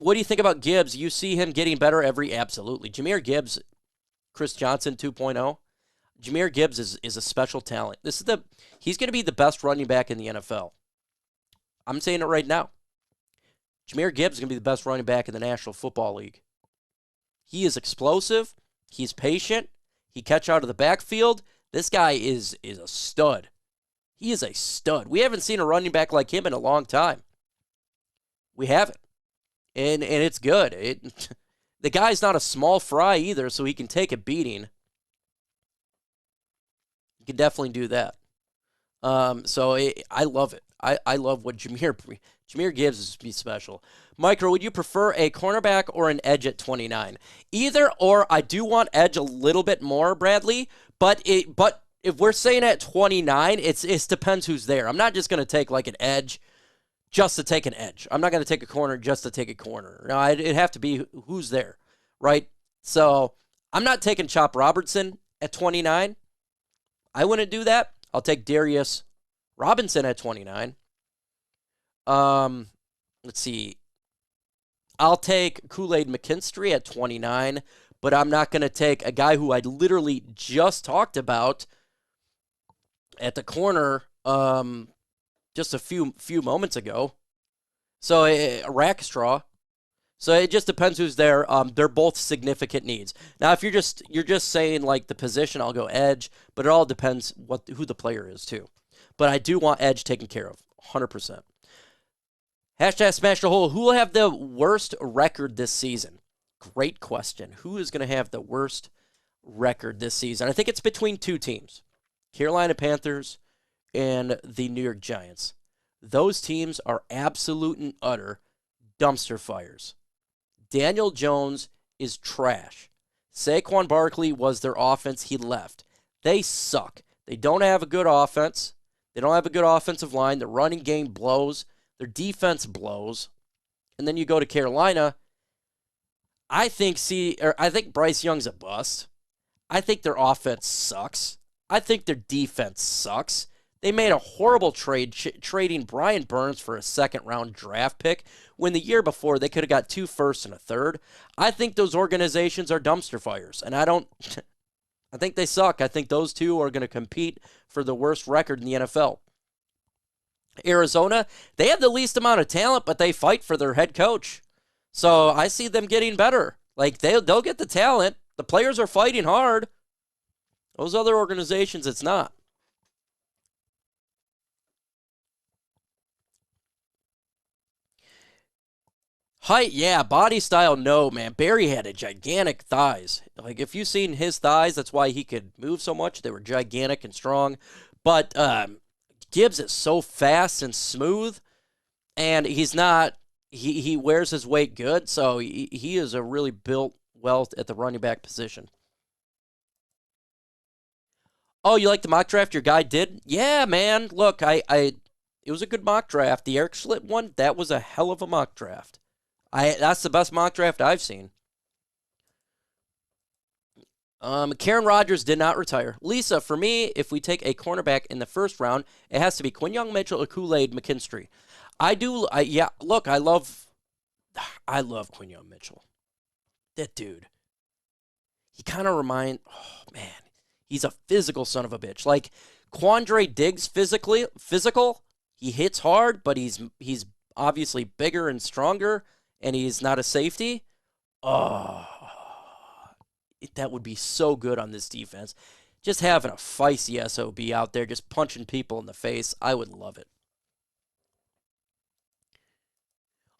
What do you think about Gibbs? You see him getting better absolutely. Jahmyr Gibbs, Chris Johnson 2.0. Jahmyr Gibbs is a special talent. He's going to be the best running back in the NFL. I'm saying it right now. Jahmyr Gibbs is going to be the best running back in the National Football League. He is explosive. He's patient. He catch out of the backfield. This guy is a stud. He is a stud. We haven't seen a running back like him in a long time. We haven't. And it's good. The guy's not a small fry either, so he can take a beating. He can definitely do that. I love it. I love what Jahmyr Gibbs is be special. Micro, would you prefer a cornerback or an edge at 29? Either or. I do want edge a little bit more, Bradley. But if we're saying at 29, it depends who's there. I'm not just going to take like an edge just to take an edge. I'm not going to take a corner just to take a corner. No, it'd have to be who's there, right? So I'm not taking Chop Robertson at 29. I wouldn't do that. I'll take Darius Robinson at 29. Let's see. I'll take Kool-Aid McKinstry at 29, but I'm not going to take a guy who I literally just talked about at the corner just a few moments ago. So a rack straw. So it just depends who's there. They're both significant needs. Now, if you're just saying like the position, I'll go edge, but it all depends who the player is too. But I do want edge taken care of, 100%. Hashtag Smash the Hole. Who will have the worst record this season? Great question. Who is going to have the worst record this season? I think it's between two teams, Carolina Panthers and the New York Giants. Those teams are absolute and utter dumpster fires. Daniel Jones is trash. Saquon Barkley was their offense. He left. They suck. They don't have a good offense. They don't have a good offensive line. The running game blows. Their defense blows. And then you go to Carolina. I think Bryce Young's a bust. I think their offense sucks. I think their defense sucks. They made a horrible trade trading Brian Burns for a second-round draft pick when the year before they could have got 2 firsts and a third. I think those organizations are dumpster fires, and I think they suck. I think those two are going to compete for the worst record in the NFL. Arizona, they have the least amount of talent, but they fight for their head coach. So I see them getting better. Like, they'll get the talent. The players are fighting hard. Those other organizations, it's not. Height, yeah. Body style, no, man. Barry had a gigantic thighs. Like, if you've seen his thighs, that's why he could move so much. They were gigantic and strong. But Gibbs is so fast and smooth, and he's not. He wears his weight good, so he is a really built well at the running back position. Oh, you like the mock draft your guy did? Yeah, man. Look, it was a good mock draft. The Eric Schlitt one, that was a hell of a mock draft. That's the best mock draft I've seen. Karen Rodgers did not retire. Lisa, for me, if we take a cornerback in the first round, it has to be Quinyon Mitchell or Kool-Aid McKinstry. Look, I love Quinyon Mitchell. That dude. He kind of oh man, he's a physical son of a bitch. Like Quandre Diggs physical. He hits hard, but he's obviously bigger and stronger, and he's not a safety. Oh, that would be so good on this defense. Just having a feisty SOB out there, just punching people in the face. I would love it.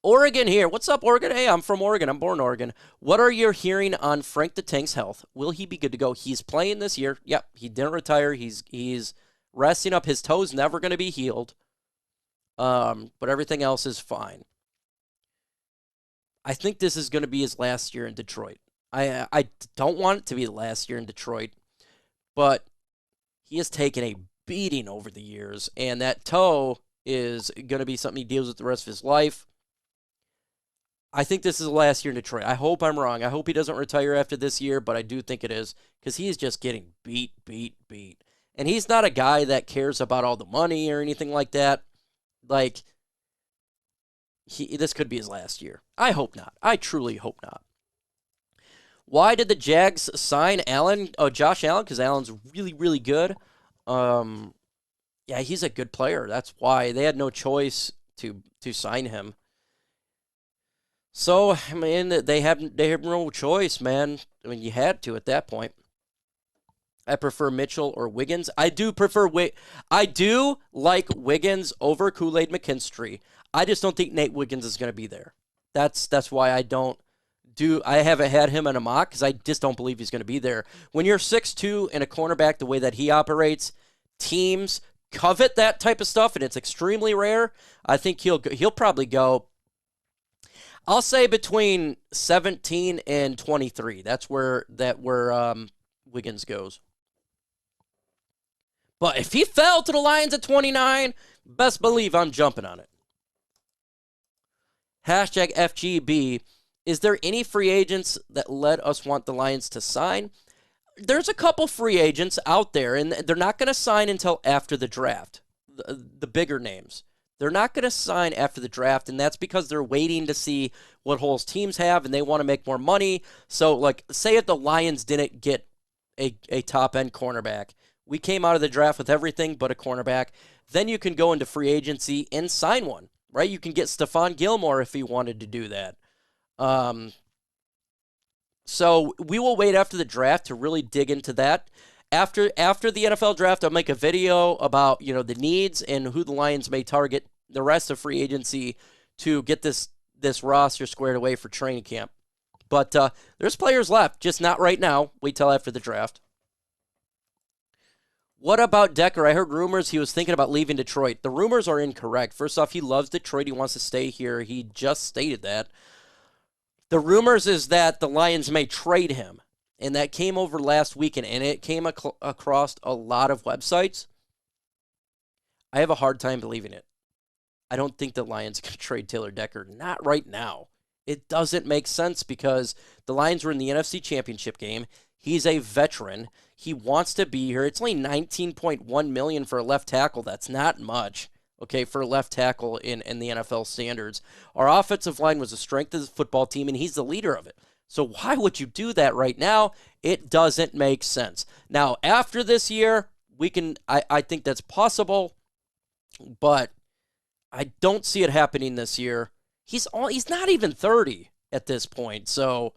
Oregon here. What's up, Oregon? Hey, I'm from Oregon. I'm born in Oregon. What are you hearing on Frank the Tank's health? Will he be good to go? He's playing this year. Yep, he didn't retire. He's resting up. His toe's never going to be healed. But everything else is fine. I think this is going to be his last year in Detroit. I don't want it to be the last year in Detroit, but he has taken a beating over the years, and that toe is going to be something he deals with the rest of his life. I think this is the last year in Detroit. I hope I'm wrong. I hope he doesn't retire after this year, but I do think it is because he's just getting beat. And he's not a guy that cares about all the money or anything like that. Like, this could be his last year. I hope not. I truly hope not. Why did the Jags sign Allen? Oh, Josh Allen, because Allen's really, really good. Yeah, he's a good player. That's why they had no choice to sign him. So, I mean, they have no choice, man. I mean, you had to at that point. I prefer Mitchell or Wiggins. I do like Wiggins over Kool-Aid McKinstry. I just don't think Nate Wiggins is going to be there. That's why I haven't had him in a mock, because I just don't believe he's going to be there. When you're 6'2" and a cornerback the way that he operates, teams covet that type of stuff, and it's extremely rare. I think he'll probably go, I'll say, between 17 and 23. That's where Wiggins goes. But if he fell to the Lions at 29, best believe I'm jumping on it. Hashtag FGB. Is there any free agents that led us want the Lions to sign? There's a couple free agents out there, and they're not going to sign until after the draft. The bigger names. They're not going to sign after the draft, and that's because they're waiting to see what holes teams have, and they want to make more money. So, like, say if the Lions didn't get a top-end cornerback, we came out of the draft with everything but a cornerback, then you can go into free agency and sign one, right? You can get Stephon Gilmore if you wanted to do that. So we will wait after the draft to really dig into that. After the NFL draft, I'll make a video about, the needs and who the Lions may target the rest of free agency to get this roster squared away for training camp. But there's players left, just not right now. Wait till after the draft. What about Decker? I heard rumors he was thinking about leaving Detroit. The rumors are incorrect. First off, he loves Detroit. He wants to stay here. He just stated that. The rumors is that the Lions may trade him, and that came over last weekend, and it came across a lot of websites. I have a hard time believing it. I don't think the Lions can trade Taylor Decker. Not right now. It doesn't make sense because the Lions were in the NFC Championship game. He's a veteran. He wants to be here. It's only $19.1 million for a left tackle. That's not much, okay, for a left tackle in the NFL standards. Our offensive line was the strength of the football team, and he's the leader of it. So why would you do that right now? It doesn't make sense. Now, after this year, I think that's possible, but I don't see it happening this year. He's not even 30 at this point, so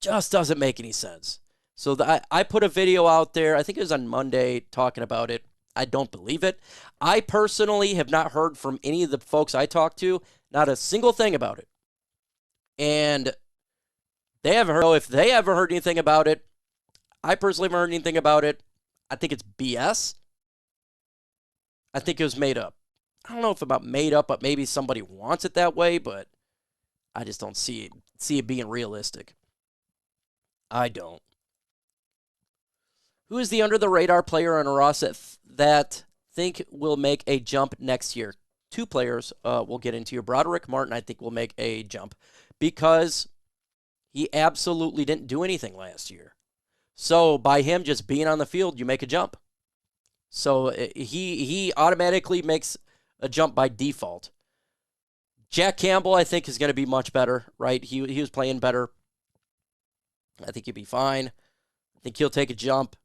just doesn't make any sense. So I put a video out there, I think it was on Monday, talking about it. I don't believe it. I personally have not heard from any of the folks I talked to, not a single thing about it. And they haven't heard, if they ever heard anything about it, I personally haven't heard anything about it. I think it's BS. I think it was made up. I don't know if about made up, but maybe somebody wants it that way, but I just don't see it being realistic. I don't. Who is the under-the-radar player on a roster that think will make a jump next year? Two players we'll get into. Broderick Martin, I think, will make a jump because he absolutely didn't do anything last year. So by him just being on the field, you make a jump. So he automatically makes a jump by default. Jack Campbell, I think, is going to be much better, right? He was playing better. I think he'll be fine. I think he'll take a jump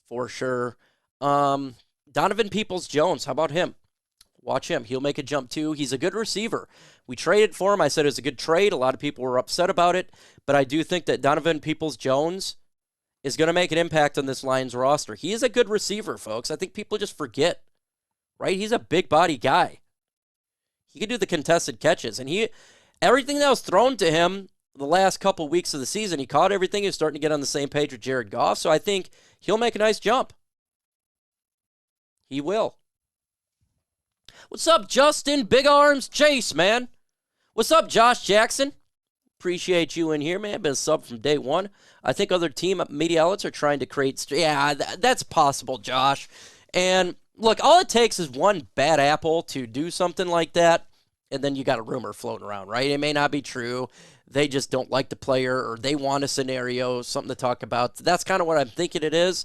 for sure. Donovan Peoples-Jones, how about him? Watch him. He'll make a jump too. He's a good receiver. We traded for him. I said it was a good trade. A lot of people were upset about it, but I do think that Donovan Peoples-Jones is going to make an impact on this Lions roster. He is a good receiver, folks. I think people just forget, right? He's a big body guy. He can do the contested catches, and everything that was thrown to him the last couple weeks of the season, he caught everything. He's starting to get on the same page with Jared Goff, so I think he'll make a nice jump. He will. What's up, Justin? Big Arms Chase, man. What's up, Josh Jackson? Appreciate you in here, man. Been a sub from day one. I think other team media outlets are trying to create... Yeah, that's possible, Josh. And look, all it takes is one bad apple to do something like that, and then you got a rumor floating around, right? It may not be true. They just don't like the player, or they want a scenario, something to talk about. That's kind of what I'm thinking it is,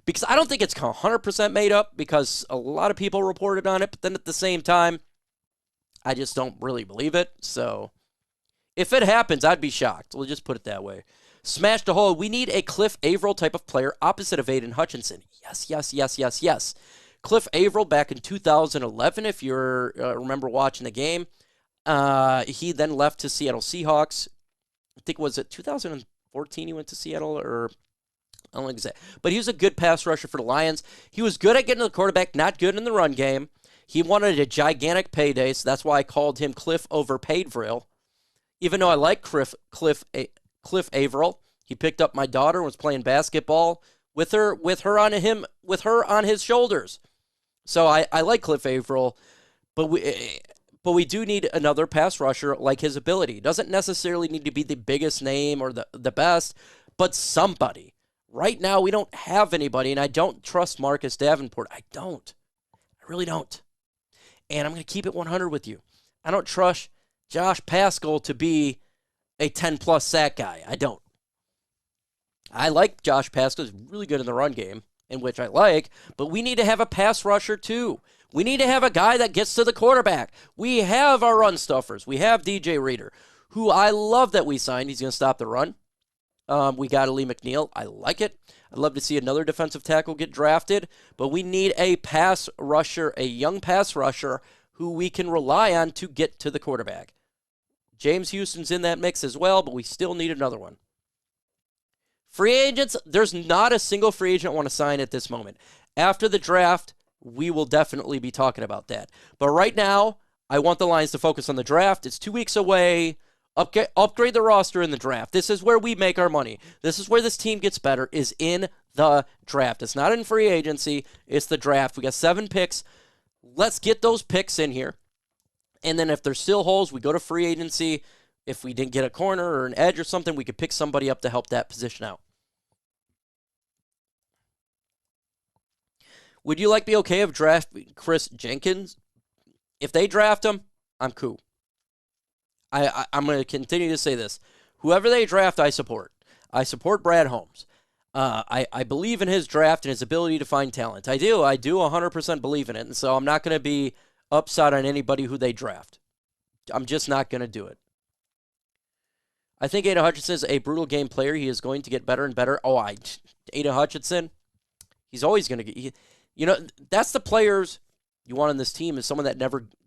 because I don't think it's 100% made up, because a lot of people reported on it, but then at the same time, I just don't really believe it. So if it happens, I'd be shocked. We'll just put it that way. Smash the hole. We need a Cliff Avril type of player opposite of Aidan Hutchinson. Yes, yes, yes, yes, yes. Cliff Avril back in 2011, if you remember watching the game. He then left to Seattle Seahawks. I think, was it 2014 he went to Seattle, or I don't know exactly. But he was a good pass rusher for the Lions. He was good at getting to the quarterback, not good in the run game. He wanted a gigantic payday, so that's why I called him Cliff over Avril. Even though I like Cliff Avril, he picked up my daughter and was playing basketball with her on his shoulders. So I like Cliff Avril, but we do need another pass rusher like his ability. It doesn't necessarily need to be the biggest name or the best, but somebody. Right now, we don't have anybody, and I don't trust Marcus Davenport. I don't. I really don't. And I'm going to keep it 100 with you. I don't trust Josh Paschal to be a 10-plus sack guy. I don't. I like Josh Paschal. He's really good in the run game, in which I like, but we need to have a pass rusher too. We need to have a guy that gets to the quarterback. We have our run stuffers. We have DJ Reader, who I love that we signed. He's going to stop the run. We got Alim McNeill. I like it. I'd love to see another defensive tackle get drafted, but we need a pass rusher, a young pass rusher who we can rely on to get to the quarterback. James Houston's in that mix as well, but we still need another one. Free agents, there's not a single free agent I want to sign at this moment. After the draft, we will definitely be talking about that. But right now, I want the Lions to focus on the draft. It's 2 weeks away. Upgrade the roster in the draft. This is where we make our money. This is where this team gets better, is in the draft. It's not in free agency. It's the draft. We got 7 picks. Let's get those picks in here. And then if there's still holes, we go to free agency. If we didn't get a corner or an edge or something, we could pick somebody up to help that position out. Would you like be okay if drafting Chris Jenkins? If they draft him, I'm cool. I'm going to continue to say this. Whoever they draft, I support. I support Brad Holmes. I believe in his draft and his ability to find talent. I do 100% believe in it, and so I'm not going to be upset on anybody who they draft. I'm just not going to do it. I think Aidan Hutchinson is a brutal game player. He is going to get better and better. Aidan Hutchinson, he's always going to get... that's the players you want on this team, is someone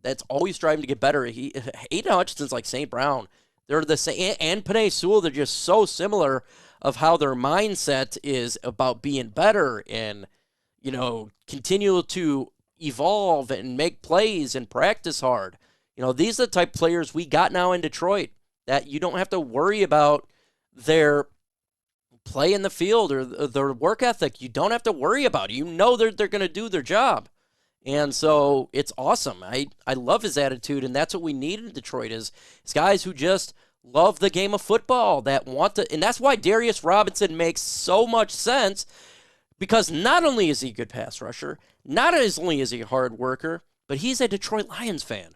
that's always striving to get better. Aidan Hutchinson's like St. Brown. They're the same, and Penei Sewell, they're just so similar of how their mindset is about being better and, continue to evolve and make plays and practice hard. These are the type of players we got now in Detroit that you don't have to worry about their play in the field or their work ethic. You don't have to worry about it. They're going to do their job. And so it's awesome. I love his attitude, and that's what we need in Detroit is guys who just love the game of football, that want to, and that's why Darius Robinson makes so much sense, because not only is he a good pass rusher, not only is he a hard worker, but he's a Detroit Lions fan.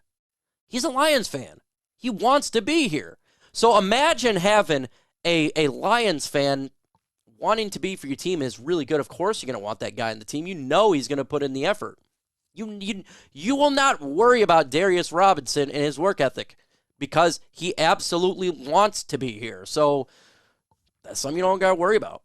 He's a Lions fan. He wants to be here. So imagine having a Lions fan wanting to be for your team is really good. Of course you're going to want that guy in the team. He's going to put in the effort. You will not worry about Darius Robinson and his work ethic because he absolutely wants to be here. So that's something you don't got to worry about.